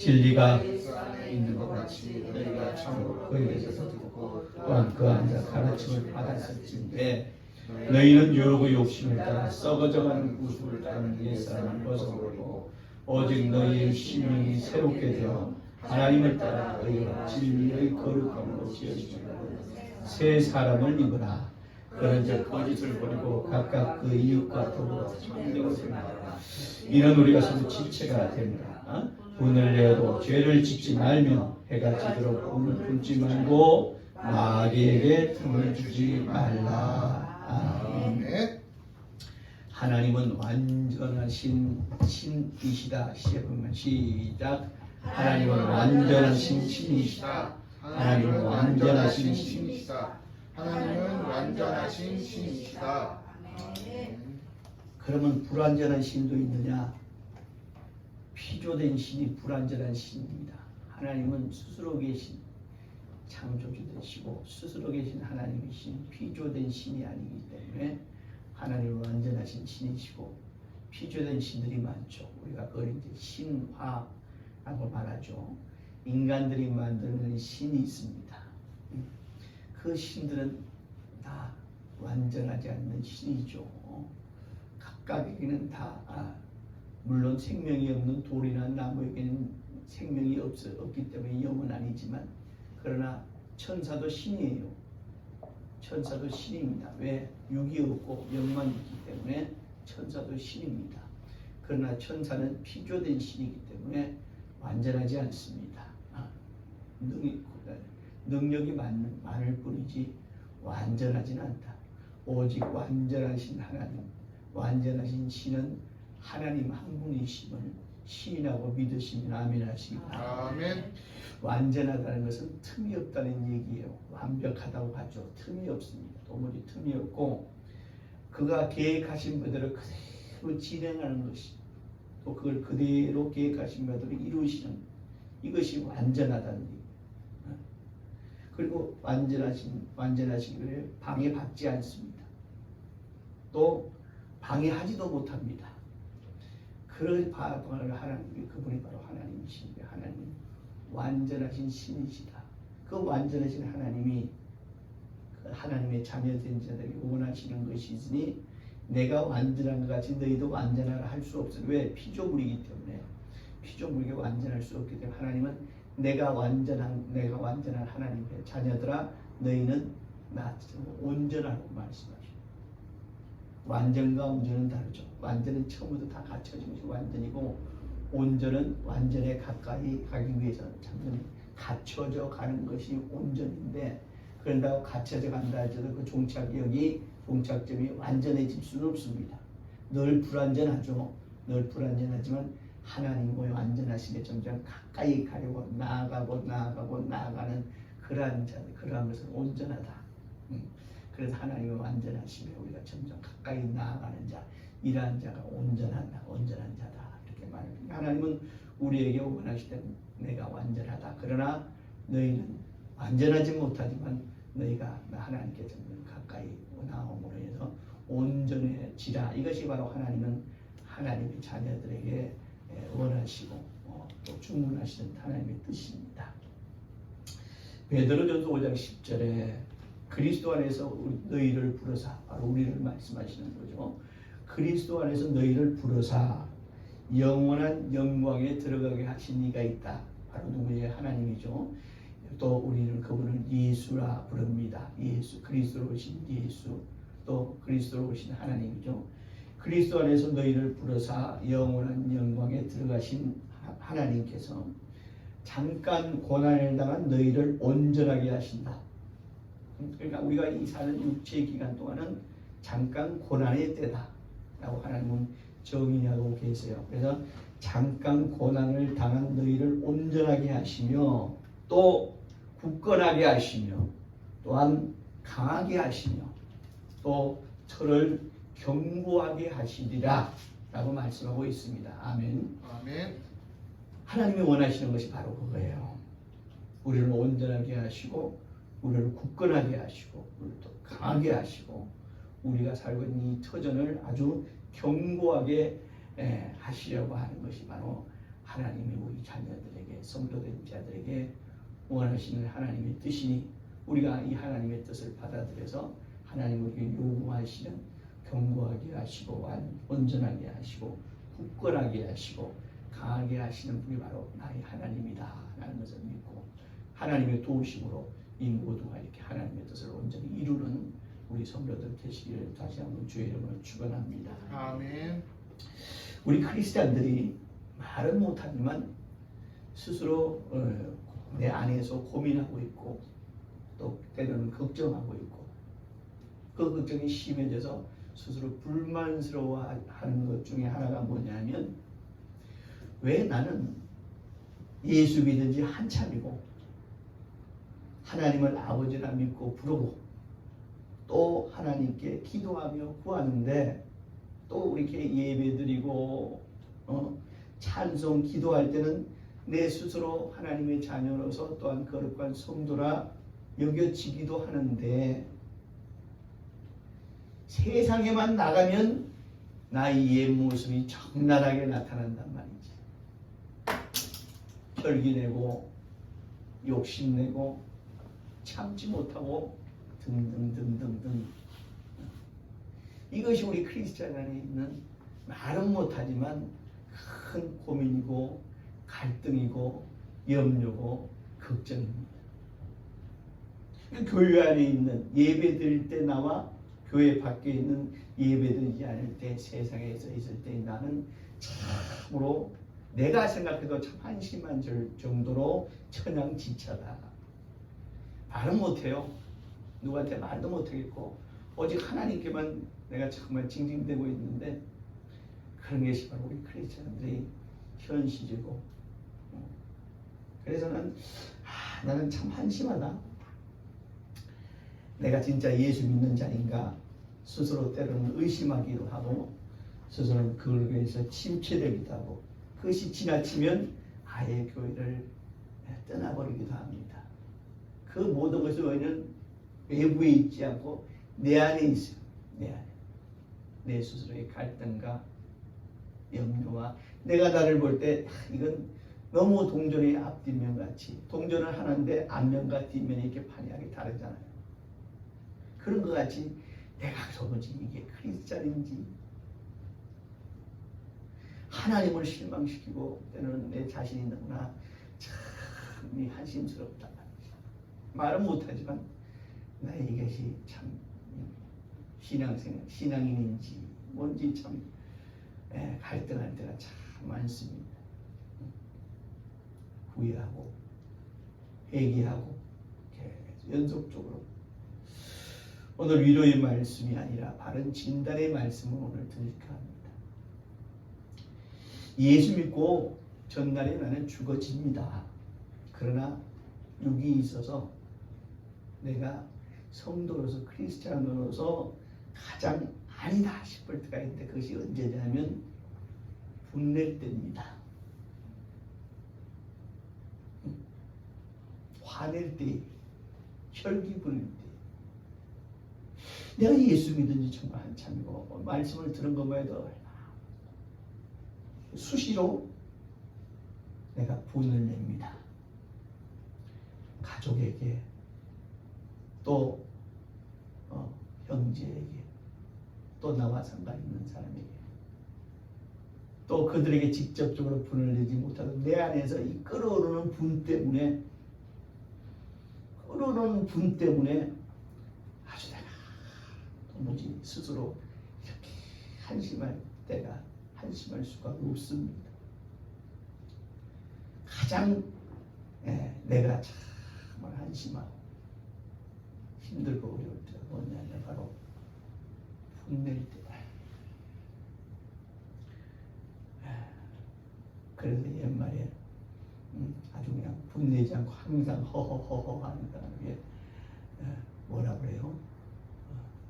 진리가 있는 것 같이 너희가 참으로 그에게서 듣고 또한 그 안에서 가르침을 받았을진데 너희는 유혹의 욕심을 따라 썩어져가는 구속을 따르는 옛사람을 벗어버리고 오직 너희의 심령이 새롭게 되어 하나님을 따라 너희가 진리의 거룩함으로 지어지는 새 사람을 입으라. 그런즉 거짓을 버리고 각각 그 이웃과 더불어 참된 것을 말하라. 이는 우리가 서로 지체가 됩니다. 분을 내어도 죄를 짓지 말며 해가 지도록 분을 품지 말고 마귀에게 틈을 주지 말라. 아멘. 하나님은 완전하신 신이시다. 시작하면 시작. 하나님은 완전하신 신이시다. 하나님은 완전하신 신이시다. 하나님은 완전하신 신이시다. 그러면 불완전한 신도 있느냐? 피조된 신이 불완전한 신입니다. 하나님은 스스로 계신 창조주되시고 스스로 계신 하나님이신 피조된 신이 아니기 때문에 하나님은 완전하신 신이시고 피조된 신들이 많죠. 우리가 그걸 이제 신화라고 말하죠. 인간들이 만드는 신이 있습니다. 그 신들은 다 완전하지 않는 신이죠. 각각에게는 다 물론 생명이 없는 돌이나 나무에게는 생명이 없기 때문에 영은 아니지만 그러나 천사도 신이에요. 천사도 신입니다. 왜? 육이 없고 영만 있기 때문에 천사도 신입니다. 그러나 천사는 피조된 신이기 때문에 완전하지 않습니다. 능력이 많을 뿐이지 완전하진 않다. 오직 완전하신 하나님, 완전하신 신은 하나님 한 분이심을 시인하고 믿으시면 아멘 하시기 바랍니다. 아멘. 완전하다는 것은 틈이 없다는 얘기예요. 완벽하다고 하죠. 틈이 없습니다. 도무지 틈이 없고 그가 계획하신 그대로 그대로 진행하는 것이 또 그걸 그대로 계획하신 그대로 이루시는 이것이 완전하다는 얘기예요. 그리고 완전하시기를 방해받지 않습니다. 또 방해하지도 못합니다. 그런 방을 하나님이 그분이 바로 하나님이신데 하나님 완전하신 신이시다. 그 완전하신 하나님이 그 하나님의 자녀된 자들이 원하시는 것이 있으니 내가 완전한 것 같이 너희도 완전하라 할 수 없어요. 왜? 피조물이기 때문에 피조물에게 완전할 수 없기 때문에 하나님은 내가 완전한 하나님의 자녀들아 너희는 나처럼 온전하라고 말씀하시고 완전과 온전은 다르죠. 완전은 처음부터 다 갖춰진 것이 완전이고 온전은 완전에 가까이 가기 위해서는 참전히 갖춰져 가는 것이 온전인데 그런다고 갖춰져 간다 할지라도 그 종착점이 완전해질 수는 없습니다. 늘 불완전하죠. 늘 불완전하지만 하나님의 완전하시게 점점 가까이 가려고 나아가는 그러한 것은 온전하다. 그래서 하나님의 완전하시며 우리가 점점 가까이 나아가는 자, 이러한 자가 온전한 자다. 이렇게 말합니다. 하나님은 우리에게 원하시되 내가 완전하다. 그러나 너희는 완전하지 못하지만 너희가 하나님께 점점 가까이 나옴으로 해서 온전해지라. 이것이 바로 하나님은 하나님의 자녀들에게 원하시고 또 주문하시는 하나님의 뜻입니다. 베드로전서 5장 10절에 그리스도 안에서 너희를 부르사 바로 우리를 말씀하시는 거죠. 그리스도 안에서 너희를 부르사 영원한 영광에 들어가게 하신 이가 있다. 바로 누구의 하나님이죠. 또 우리는 그분을 예수라 부릅니다. 예수, 그리스도로 오신 예수, 또 그리스도로 오신 하나님이죠. 그리스도 안에서 너희를 부르사 영원한 영광에 들어가신 하나님께서 잠깐 고난을 당한 너희를 온전하게 하신다. 그러니까 우리가 이 사는 육체의 기간 동안은 잠깐 고난의 때다 라고 하나님은 정의하고 계세요. 그래서 잠깐 고난을 당한 너희를 온전하게 하시며 또 굳건하게 하시며 또한 강하게 하시며 또 저를 견고하게 하시리라 라고 말씀하고 있습니다. 아멘. 아멘. 하나님이 원하시는 것이 바로 그거예요. 우리를 온전하게 하시고 우리를 굳건하게 하시고 우리를 또 강하게 하시고 우리가 살고 있는 이 터전을 아주 견고하게 하시려고 하는 것이 바로 하나님이 우리 자녀들에게 성도된 자들에게 원하시는 하나님의 뜻이니 우리가 이 하나님의 뜻을 받아들여서 하나님에게 요구하시는 견고하게 하시고 온전하게 하시고 굳건하게 하시고 강하게 하시는 분이 바로 나의 하나님이다 라는 것을 믿고 하나님의 도우심으로 이 모두가 이렇게 하나님의 뜻을 온전히 이루는 우리 성도들 되시기를 다시 한번 주의 이름으로 축원합니다. 아멘. 우리 크리스찬들이 말은 못하지만 스스로 내 안에서 고민하고 있고 또 때로는 걱정하고 있고 그 걱정이 심해져서 스스로 불만스러워하는 것 중에 하나가 뭐냐면 왜 나는 예수 믿은 지 한참이고 하나님을 아버지라 믿고 부르고 또 하나님께 기도하며 구하는데 또 이렇게 예배드리고 찬송 기도할 때는 내 스스로 하나님의 자녀로서 또한 거룩한 성도라 여겨지기도 하는데 세상에만 나가면 나의 옛 모습이 적나라하게 나타난단 말이지. 혈기내고 욕심내고 참지 못하고 등등등등등. 이것이 우리 크리스찬 안에 있는 말은 못하지만 큰 고민이고 갈등이고 염려고 걱정입니다. 교회 안에 있는 예배 드릴 때 나와 교회 밖에 있는 예배 드리지 않을 때 세상에서 있을 때 나는 참으로 내가 생각해도 참 한심한 정도로 천양지차다. 말은 못해요. 누구한테 말도 못하겠고 오직 하나님께만 내가 정말 징징대고 있는데 그런 것이 바로 우리 크리스천들이 현실이고 그래서 나는 참 한심하다. 내가 진짜 예수 믿는 자인가 스스로 때로는 의심하기도 하고 스스로는 그걸 위해서 침체되기도 하고 그것이 지나치면 아예 교회를 떠나버리기도 합니다. 그 모든 것이 왜냐면 외부에 있지 않고 내 안에 있어요. 내 안에. 내 스스로의 갈등과 염려와 내가 나를 볼 때 이건 너무 동전의 앞뒷면 같이 동전을 하는데 앞면과 뒷면이 이렇게 판이하게 다르잖아요. 그런 것 같이 내가 도무지 이게 크리스찬인지 하나님을 실망시키고 때로는 내 자신이 너무나 참 한심스럽다. 말은 못하지만 나의 이것이 참 신앙인인지 뭔지 참 갈등할 때가 참 많습니다. 후회하고 회개하고 연속적으로 오늘 위로의 말씀이 아니라 바른 진단의 말씀을 오늘 드릴까 합니다. 예수 믿고 전날에 나는 죽어집니다. 그러나 육이 있어서 내가 성도로서 크리스찬으로서 가장 아니다 싶을 때가 있는데 그것이 언제냐면 분낼 때입니다. 화낼 때, 혈기 부릴 때. 내가 예수 믿은 지 정말 한참이고 말씀을 들은 것만 해도 수시로 내가 분을 냅니다. 가족에게 또 형제에게 또 나와 상관있는 사람에게 또 그들에게 직접적으로 분을 내지 못하고 내 안에서 이 끓어오르는 분 때문에 아주 내가 도무지 스스로 이렇게 한심할 수가 없습니다. 가장 내가 정말 한심하고 힘들고 어려울 때가 뭐냐면 바로 분낼 때다. 그래서 옛말에 아주 그냥 분내지 않고 항상 허허허허 하는 사람에게 뭐라 그래요?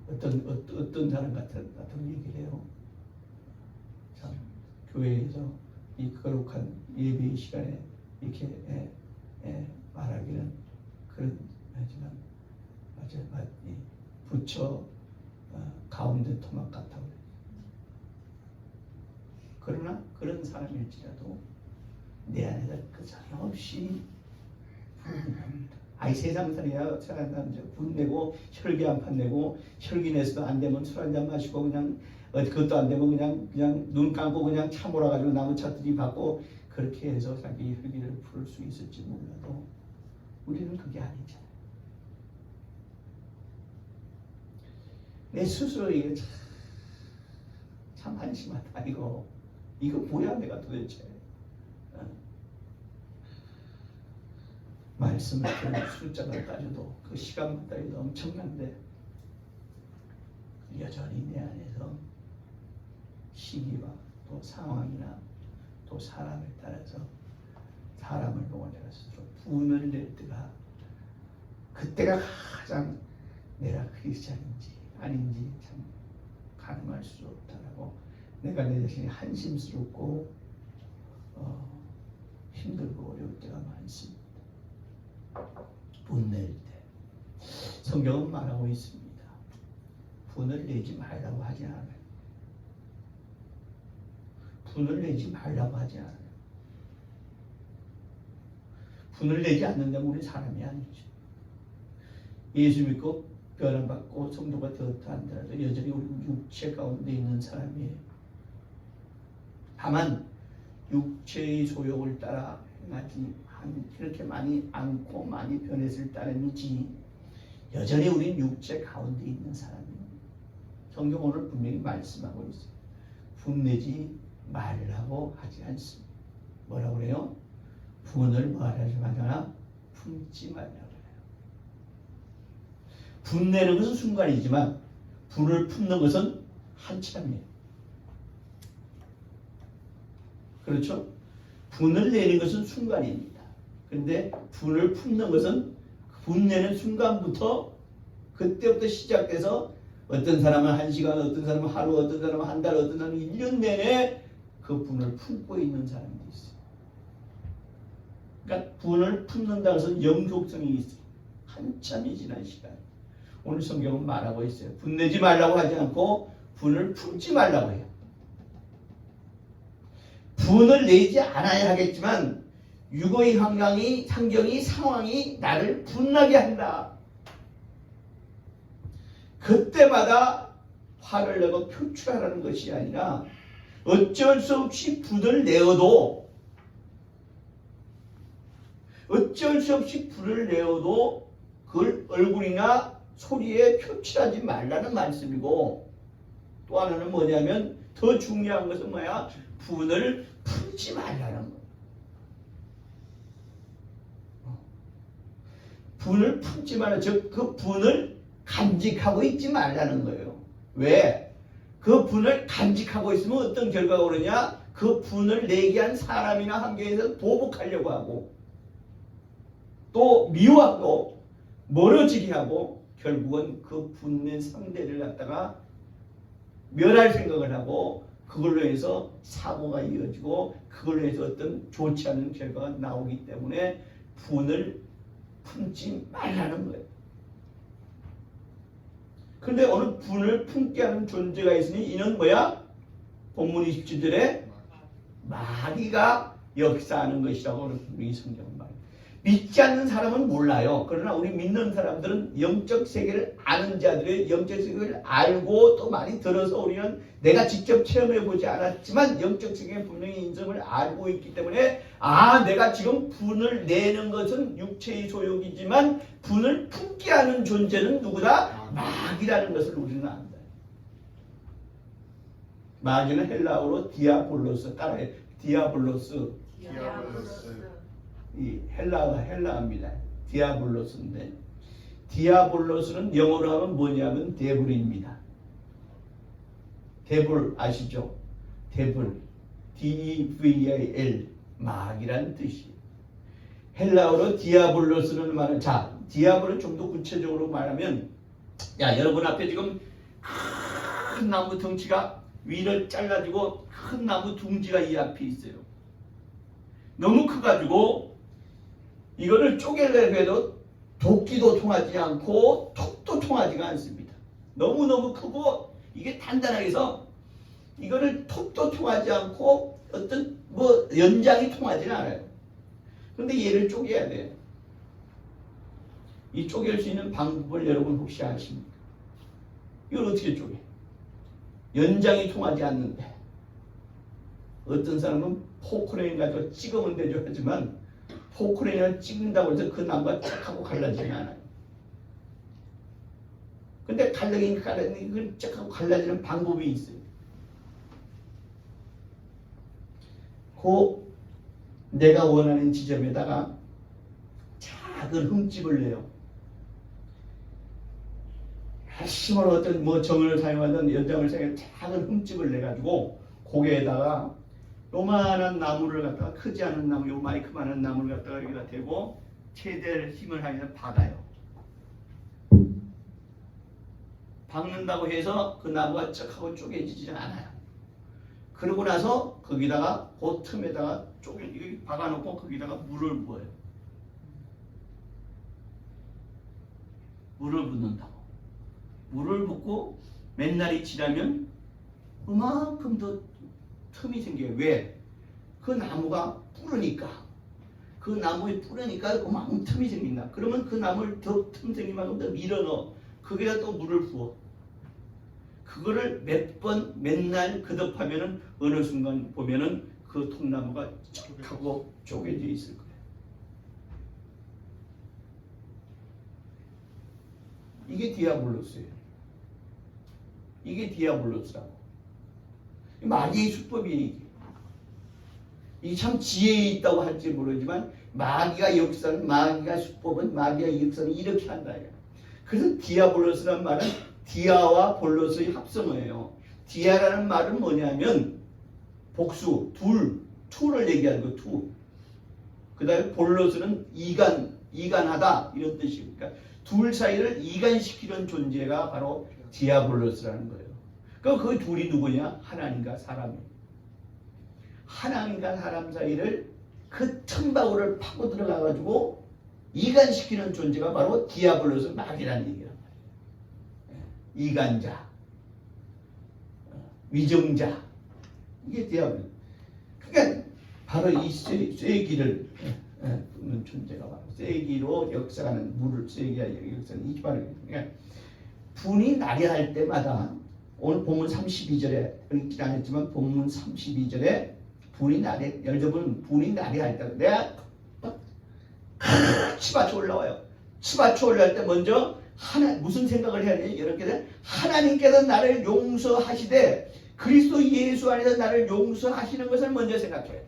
어떤 사람 같은 얘기를 해요. 참 교회에서 이 거룩한 예배 시간에 이렇게 말하기는 그런 하지만 맞아 부처 가운데 토막 같다고 그래요. 그러나 그런 사람일지라도 내 안에서 끊임없이 분합니다. 아이 세상 살이야 사람 분내고 혈기 한 판 내고 혈기 내서도 안 되면 술 한 잔 마시고 그냥 그것도 안 되면 그냥 눈 감고 그냥 차 몰아가지고 나무 차들이 받고 그렇게 해서 자기 혈기를 풀 수 있을지 몰라도 우리는 그게 아니잖아요. 내 스스로 이게 참 한심하다. 이거 뭐야 내가 도대체. 말씀을 들은 숫자가 따져도 그 시간마다 해도 엄청난데 여전히 내 안에서 시기와 또 상황이나 또 사람에 따라서 사람을 보고 내가 스스로 분을 낼 때가 그때가 가장 내가 크리스찬인지 아닌지 참 가늠할 수 없다라고 내가 내 자신이 한심스럽고 힘들고 어려울 때가 많습니다. 분낼 때 성경은 말하고 있습니다. 분을 내지 말라고 하지 않아요. 분을 내지 말라고 하지 않아요. 분을 내지 않는다면 우리 사람이 아니죠. 예수 믿고 변화받고 성도가 되었다 한다라도 여전히 우리 육체 가운데 있는 사람이에요. 다만 육체의 소욕을 따라 행하지 그렇게 많이 않고 많이 변했을 따름이지 여전히 우린 육체 가운데 있는 사람이에요. 성경 오늘 분명히 말씀하고 있어요. 분내지 말라고 하지 않습니다. 뭐라고 그래요? 분을 뭐하지 말라? 품지 말라고 해요. 분내는 것은 순간이지만 분을 품는 것은 한참이에요. 그렇죠? 분을 내는 것은 순간입니다. 그런데 분을 품는 것은 분내는 순간부터 그때부터 시작돼서 어떤 사람은 1시간, 어떤 사람은 하루, 어떤 사람은 한 달, 어떤 사람은 1년 내내 그 분을 품고 있는 사람도 있어요. 그러니까 분을 품는다는 것은 영속성이 있어요. 한참이 지난 시간. 오늘 성경은 말하고 있어요. 분내지 말라고 하지 않고 분을 품지 말라고 해요. 분을 내지 않아야 하겠지만 육의 환경이, 상황이 나를 분나게 한다. 그때마다 화를 내고 표출하라는 것이 아니라 어쩔 수 없이 분을 내어도 그걸 얼굴이나 소리에 표출하지 말라는 말씀이고 또 하나는 뭐냐면 더 중요한 것은 뭐야? 분을 품지 말라는 거. 분을 품지 말라. 즉 그 분을 간직하고 있지 말라는 거예요. 왜? 그 분을 간직하고 있으면 어떤 결과가 오느냐? 그 분을 내게 한 사람이나 환경에서 보복하려고 하고 또 미워하고 멀어지게 하고 결국은 그 분낸 상대를 갖다가 멸할 생각을 하고 그걸로 해서 사고가 이어지고 그걸로 해서 어떤 좋지 않은 결과가 나오기 때문에 분을 품지 말라는 거예요. 그런데 어느 분을 품게 하는 존재가 있으니 이는 뭐야? 본문 27절에 마귀가 역사하는 것이라고 우리 성경은 말해요. 믿지 않는 사람은 몰라요. 그러나 우리 믿는 사람들은 영적 세계를 아는 자들의 영적 세계를 알고 또 많이 들어서 우리는 내가 직접 체험해보지 않았지만 영적 세계에 분명히 인성을 알고 있기 때문에 내가 지금 분을 내는 것은 육체의 소욕이지만 분을 품게 하는 존재는 누구다? 마귀라는 것을 우리는 안다. 마귀는 헬라어로 디아볼로스 따라해. 디아볼로스. 이 헬라어입니다. 디아볼로스인데 디아볼로스는 영어로 하면 뭐냐면 데블입니다. 데블 아시죠? 데블 D-E-V-I-L 마귀란 뜻이에요. 헬라어로 디아볼로스는 말하는 디아볼은 좀 더 구체적으로 말하면 여러분 앞에 지금 큰 나무 덩치가 위를 잘라지고 큰 나무 둥지가 이 앞에 있어요. 너무 커가지고 이거를 쪼개려고 해도 도끼도 통하지 않고 톱도 통하지가 않습니다. 너무너무 크고 이게 단단하게 해서 이거를 톱도 통하지 않고 어떤 뭐 연장이 통하지는 않아요. 그런데 얘를 쪼개야 돼. 이 쪼갤 수 있는 방법을 여러분 혹시 아십니까? 이걸 어떻게 쪼개? 연장이 통하지 않는데 어떤 사람은 포크레인 가지고 찍으면 되죠 하지만 포크레인을 찍는다고 해서 그 나무가 쫙 하고 갈라지지 않아요. 근데 갈라지는 그걸 쫙 하고 갈라지는 방법이 있어요. 그 내가 원하는 지점에다가 작은 흠집을 내요. 핵심으로 어떤 뭐 정을 사용하든 연장을 사용해 작은 흠집을 내 가지고 거기에다가 요만한 나무를 갖다가 크지 않은 나무, 요마이크만한 나무를 갖다가 여기다 대고 최대한 힘을 하면서 박아요. 박는다고 해서 그 나무가 쩍 하고 쪼개지지 않아요. 그러고 나서 거기다가 그 틈에다가 이거 박아놓고 거기다가 물을 부어요. 물을 붓는다고. 물을 붓고 맨날이 지나면 그만큼 더 틈이 생겨요. 왜? 그 나무가 뿌르니까. 그 나무에 뿌르니까 그만큼 틈이 생긴다. 그러면 그 나무를 더 틈 생긴 만큼 더 밀어넣어. 거기다 또 물을 부어. 그거를 몇 번 맨날 거듭하면은 어느 순간 보면은 그 통나무가 쫙 하고 쪼개져 있을 거예요. 이게 디아블로스예요. 이게 디아블로스라고. 마귀의 수법이 이게 참 지혜에 있다고 할지 모르지만 마귀가 역사는 마귀가 수법은 마귀가 역사는 이렇게 한다. 그래서 디아블로스란 말은 디아와 볼로스의 합성어예요. 디아라는 말은 뭐냐면 복수, 투를 얘기하는 거, 투. 그 다음에 볼로스는 이간하다 이런 뜻이니까 둘 사이를 이간시키는 존재가 바로 디아블로스라는 거예요. 그럼 그 둘이 누구냐? 하나님과 사람이에요. 하나님과 사람 사이를 그 틈바구를 파고 들어가가지고 이간시키는 존재가 바로 디아블로스 마귀라는 얘기란 말이에요. 이간자, 위정자, 이게 디아블로스. 그러니까 바로 이 쐐기를 뿜는 존재가 바로 쐐기로 역사하는 물을 쐐기가 역사하는 이 바로 그러니까 분이 나려할 때마다 오늘 본문 32절에 읽지 않았지만 본문 32절에 분이 나려할 때 내가 치받쳐 올라와요. 치받쳐 올라올 때 먼저 무슨 생각을 해야 되냐? 이렇게 하나님께서 나를 용서하시되 그리스도 예수 안에서 나를 용서하시는 것을 먼저 생각해야 돼.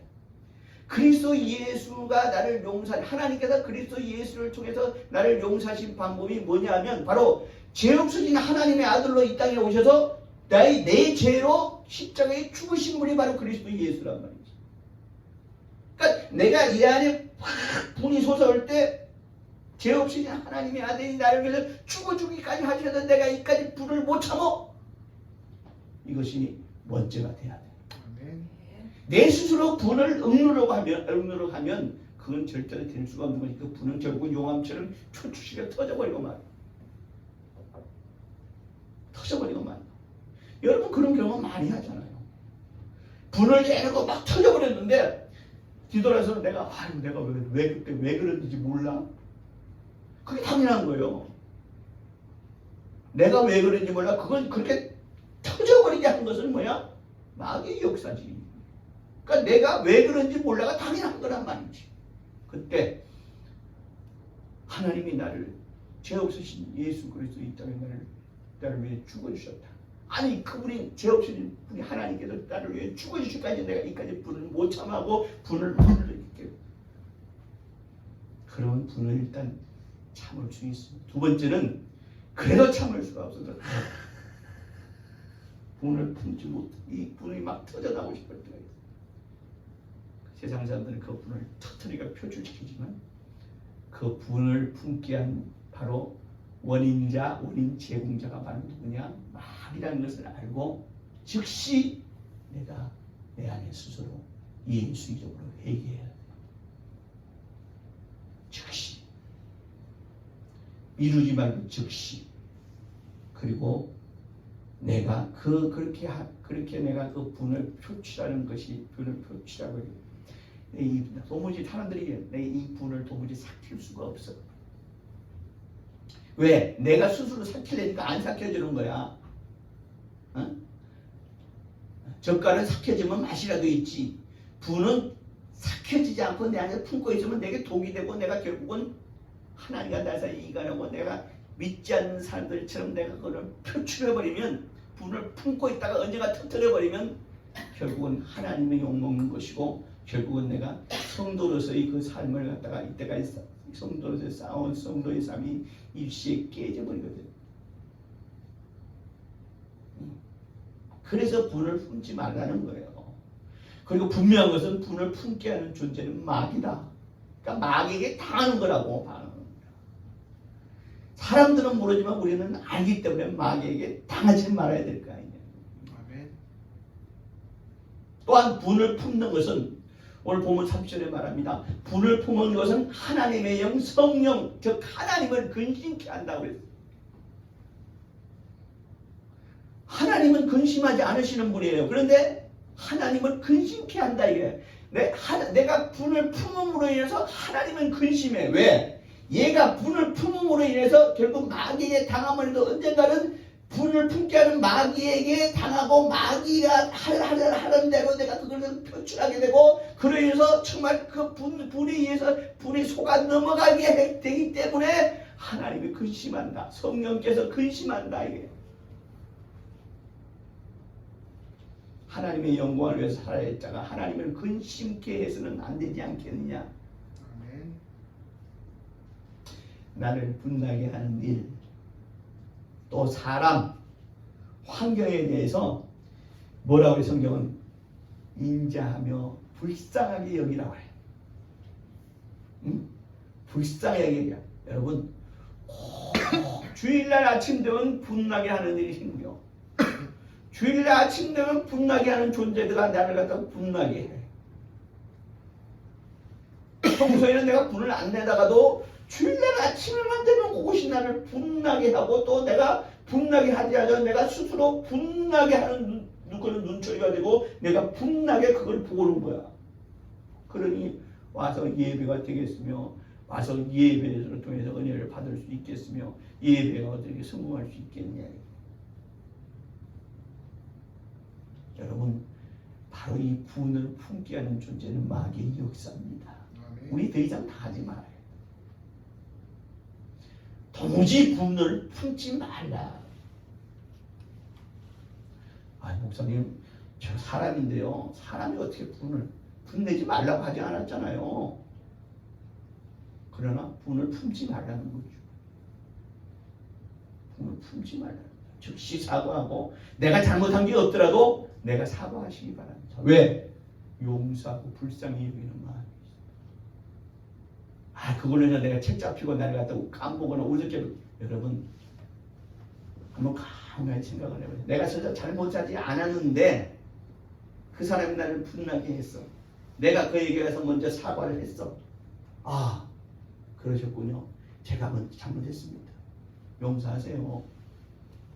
그리스도 예수가 나를 하나님께서 그리스도 예수를 통해서 나를 용서하신 방법이 뭐냐면 바로 죄 없으신 하나님의 아들로 이 땅에 오셔서 내 죄로 십자가에 죽으신 분이 바로 그리스도 예수란 말이지. 그러니까 내가 이 안에 분이 솟아올 때 죄 없으신 하나님의 아들이 나를 위해서 죽어주기까지 하셔서 내가 이까지 불을 못 참어. 이것이 먼저가 돼야 돼. 내 스스로 분을 억누르고 하면 그건 절대로 될 수가 없는 거니 그 분은 결국 용암처럼 초추시가 터져버리고 말이야. 터져버리고 말이야. 여러분 그런 경험 많이 하잖아요. 분을 내놓고 막 터져버렸는데 뒤돌아서 내가 그때 왜 그랬는지 몰라. 그게 당연한 거예요. 내가 왜 그랬는지 몰라. 그걸 그렇게 터져버리게 한 것은 뭐야? 마귀의 역사지. 그러니까 내가 왜 그런지 몰라가 당연한 거란 말이지. 그때 하나님이 나를 죄 없으신 예수 그리스도 이 땅에 나를 위해 죽어주셨다. 아니 그분이 죄 없으신 분이 하나님께서 나를 위해 죽어주실까지 내가 이까지 분을 못 참하고 분을 이렇게 그런 분을 일단 참을 수 있습니다. 두 번째는 그래도 참을 수가 없어서 분을 품지 못해 이 분이 막 터져나오고 싶을 때가 있어요. 세상 사람들은 그 분을 터뜨리고 표출시키지만 그 분을 품게 한 바로 원인 제공자가 바로 누구냐? 마귀라는 것을 알고 즉시 내가 내 안에 스스로 예수적으로 회개해야 돼. 즉시 미루지 말고 즉시. 그리고 내가 그렇게 내가 그 분을 표출하는 것이 분을 표출하고 이 도무지 사람들이 내 이 분을 도무지 삭힐 수가 없어. 왜? 내가 스스로 삭히려니까 안 삭혀지는 거야. 어? 젓갈은 삭혀지면 맛이라도 있지. 분은 삭혀지지 않고 내 안에 품고 있으면 내게 독이 되고 내가 결국은 하나님과 나 사이에 이간하고 내가 믿지 않는 사람들처럼 내가 그걸 표출해버리면 분을 품고 있다가 언젠가 터뜨려버리면 결국은 하나님의 욕먹는 것이고 결국은 내가 성도로서의 그 삶을 갖다가 이때까지 성도로서 쌓아온 성도의 삶이 일시에 깨져버리거든. 그래서 분을 품지 말라는 거예요. 그리고 분명한 것은 분을 품게 하는 존재는 마귀다. 그러니까 마귀에게 당하는 거라고 봐요. 사람들은 모르지만 우리는 알기 때문에 마귀에게 당하지 말아야 될 거 아니냐. 아멘. 또한 분을 품는 것은 오늘 보면 3절에 말합니다. 분을 품은 것은 하나님의 영 성령 즉 하나님을 근심케 한다고 그랬어요. 하나님은 근심하지 않으시는 분이에요. 그런데 하나님을 근심케 한다 이게. 내가 분을 품음으로 인해서 하나님은 근심해. 왜? 얘가 분을 품음으로 인해서 결국 마귀에게 당함을 해도 언젠가는 분을 품게 하는 마귀에게 당하고 마귀가 하는 대로 내가 그것을 표출하게 되고 그로 인해서 정말 그 분에 의해서 분이 속아 넘어가게 되기 때문에 하나님이 근심한다. 성령께서 근심한다 이게. 하나님의 영광을 위해서 살아야 했다가 하나님을 근심케 해서는 안 되지 않겠느냐. 아멘. 나를 분나게 하는 일, 또 사람, 환경에 대해서 뭐라고 해요? 성경은 인자하며 불쌍하게 여기라고 해요. 불쌍하게 여기라. 여러분 주일날 아침 되면 분나게 하는 일이 생겨. 주일날 아침 되면 분나게 하는 존재들가 나를 갖다가 분나게 해. 평소에는 내가 분을 안 내다가도 주일날 아침에만 되면 그것이 나를 분나게 하고 또 내가 분나게 하지 않아 내가 스스로 분나게 하는 그런 눈초리가 되고 내가 분나게 그걸 보는 거야. 그러니 와서 예배가 되겠으며 와서 예배를 통해서 은혜를 받을 수 있겠으며 예배가 어떻게 성공할 수 있겠냐. 여러분 바로 이 분을 품게 하는 존재는 마귀의 역사입니다. 아멘. 우리 더 이상 다 하지 말아요. 도무지 분을 품지 말라. 목사님 저 사람인데요. 사람이 어떻게 분내지 말라고 하지 않았잖아요. 그러나 분을 품지 말라는 거죠. 분을 품지 말라는 거죠. 즉시 사과하고 내가 잘못한 게 없더라도 내가 사과하시기 바랍니다. 왜? 용서하고 불쌍히 여기는 마음이 있어요. 그걸로 내가 책 잡히고 나를 갖다 까먹거나 어저께 여러분 한번 가만히 생각을 해보세요. 내가 진짜 잘못하지 않았는데 그 사람이 나를 분나게 했어. 내가 그에게 가서 먼저 사과를 했어. 그러셨군요. 제가 먼저 잘못했습니다. 용서하세요.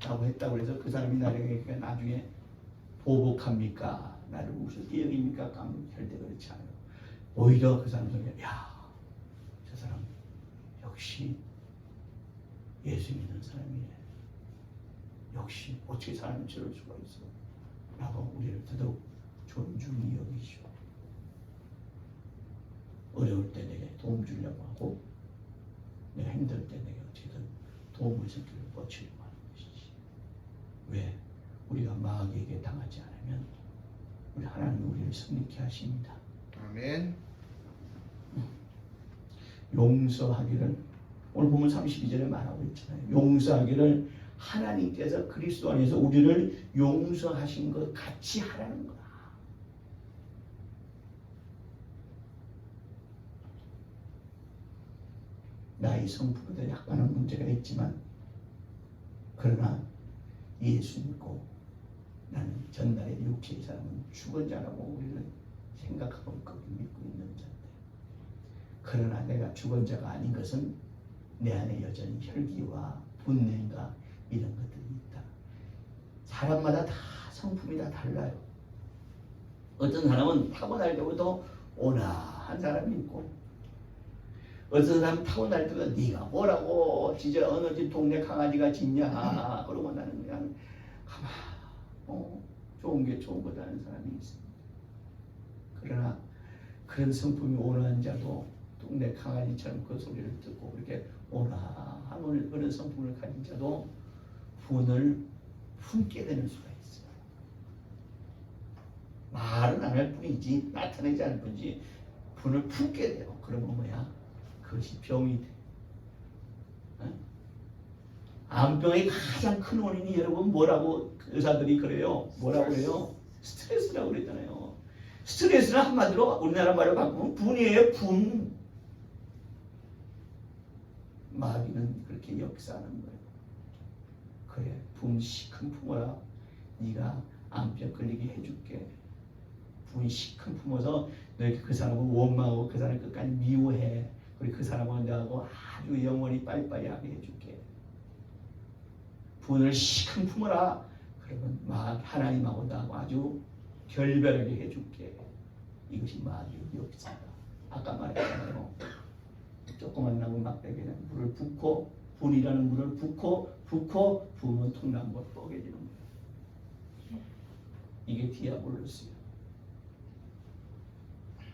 라고 했다고 해서 그 사람이 나에게 나중에 보복합니까? 나를 우습게 여깁니까? 절대 그렇지 않아요. 오히려 그 사람 속에 저 사람 역시 예수 믿는 사람이네. 역시 어떻게 사람이 저럴 수가 있어. 라고 우리를 더더욱 존중히 여기시오. 어려울 때 내게 도움 주려고 하고 내가 힘들 때 내게 어떻게든 도움을 주기를 뻗치려고 하는 것이지. 왜? 우리가 마귀에게 당하지 않으면 우리 하나님은 우리를 승리케 하십니다. 아멘. 용서하기를 오늘 보면 32절에 말하고 있잖아요. 용서하기를 하나님께서 그리스도 안에서 우리를 용서하신 것 같이 하라는 거야. 나이 성품에도 약간은 문제가 있지만 그러나 예수 믿고 나는 전날의 육체의 사람은 죽은 자라고 우리는 생각하고 있고 믿고 있는 자인데 그러나 내가 죽은 자가 아닌 것은 내 안에 여전히 혈기와 분냄과 이런 것들이 있다. 사람마다 다 성품이 다 달라요. 어떤 사람은 타고날 때부터 온화한 사람이 있고, 어떤 사람은 타고날 때부터 네가 뭐라고 진짜 어느 집 동네 강아지가 짖냐 그러고 나는 그냥 가만 좋은 게 좋은 거다는 사람이 있습니다. 그러나 그런 성품이 온화한 자도 동네 강아지처럼 그 소리를 듣고 그렇게 온화한 그런 성품을 가진 자도 분을 품게 되는 수가 있어요. 말은 안 할 뿐이지, 나타내지 않을 뿐이지 분을 품게 돼요. 그러면 뭐야? 그것이 병이 돼. 암병의 가장 큰 원인이 여러분 뭐라고 의사들이 그래요? 뭐라고 그래요? 스트레스라고 그랬잖아요. 스트레스는 한마디로 우리나라 말로 바꾸면 분이에요. 분. 마귀는 그렇게 역사하는 거예요. 그래, 분 시큰 품어라. 네가 암병 걸리게 해줄게. 분 시큰 품어서 너희 그 사람을 원망하고 그 사람을 끝까지 미워해. 그리고 그 사람은 너하고 아주 영원히 빠이빠이 하게 해줄게. 분을 시큰 품어라. 그러면 하나님하고 나하고 아주 결별하게 해줄게. 이것이 마귀의 역사다. 아까 말했잖아요. 조그만 나무 막대기는 물을 붓고, 분이라는 물을 붓고 부으면 통나무가 뻐개지는 거예요. 이게 디아블로스예요.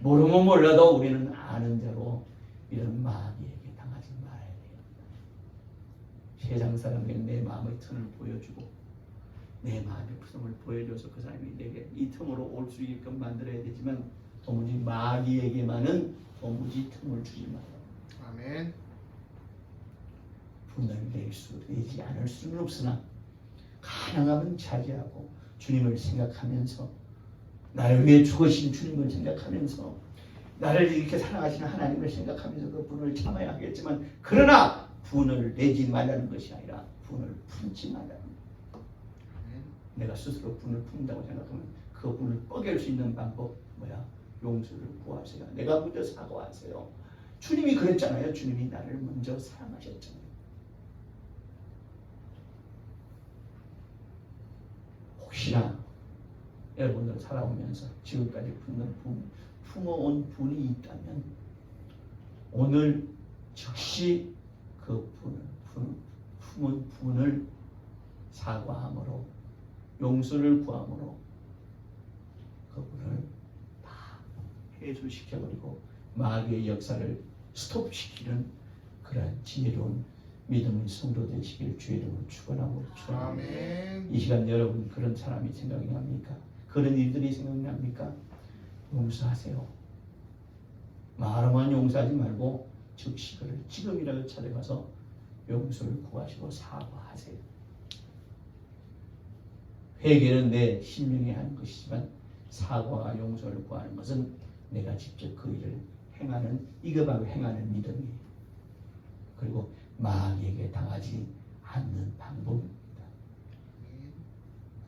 모르면 몰라도 우리는 아는 대로 이런 마귀에게 당하지 말아야 돼요. 세상 사람에게 내 마음의 틈을 보여주고 내 마음의 틈을 보여줘서 그 사람이 내게 이 틈으로 올 수 있게끔 만들어야 되지만 도무지 마귀에게만은 도무지 틈을 주지 말아요. 아멘. 분을 내지 않을 수는 없으나 가능하면 자제하고 주님을 생각하면서 나를 위해 죽으신 주님을 생각하면서 나를 이렇게 사랑하시는 하나님을 생각하면서 그 분을 참아야 하겠지만 그러나 분을 내지 말라는 것이 아니라 분을 품지 말라는 거예요. 내가 스스로 분을 품는다고 생각하면 그 분을 뻐갤 수 있는 방법 뭐야? 용서를 구하세요. 내가 먼저 사과하세요. 주님이 그랬잖아요. 주님이 나를 먼저 사랑하셨잖아요. 혹시나 여러분들 살아오면서 지금까지 품어온 분이 있다면 오늘 즉시 그 품은 분을 사과함으로 용서를 구함으로 그분을 다 해소시켜버리고 마귀의 역사를 스톱시키는 그러한 지혜로운 믿음의 성도 되시길 주의 이름으로 축원하고 축원합니다. 이 시간 여러분 그런 사람이 생각이 납니까? 그런 일들이 생각납니까? 용서하세요. 말로만 용서하지 말고 즉시 그를 지금이라도 찾아가서 용서를 구하시고 사과하세요. 회개는 내 신명에 하는 것이지만 사과와 용서를 구하는 것은 내가 직접 그 일을 행하는, 이거 바로 행하는 믿음이에요. 그리고 마귀에게 당하지 않는 방법입니다.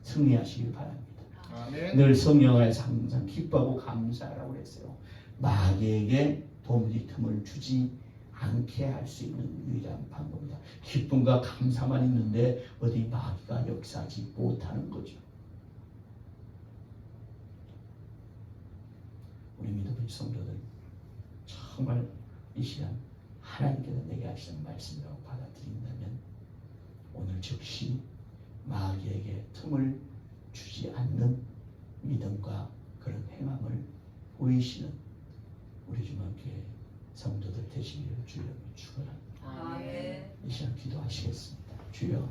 승리하시길 바랍니다. 아멘. 늘 성령 안에서 항상 기뻐하고 감사하라고 했어요. 마귀에게 도무지 틈을 주지 않게 할 수 있는 유일한 방법이다. 기쁨과 감사만 있는데 어디 마귀가 역사하지 못하는 거죠. 우리 믿음의 성도들 정말 이 시간 하나님께서 내게 하시는 말씀이라고 받아들인다면 오늘 즉시 마귀에게 틈을 주지 않는 믿음과 그런 행함을 보이시는 우리 주님께 성도들 되시기를 주여 축원합니다. 아멘. 이 시간 기도하시겠습니다. 주여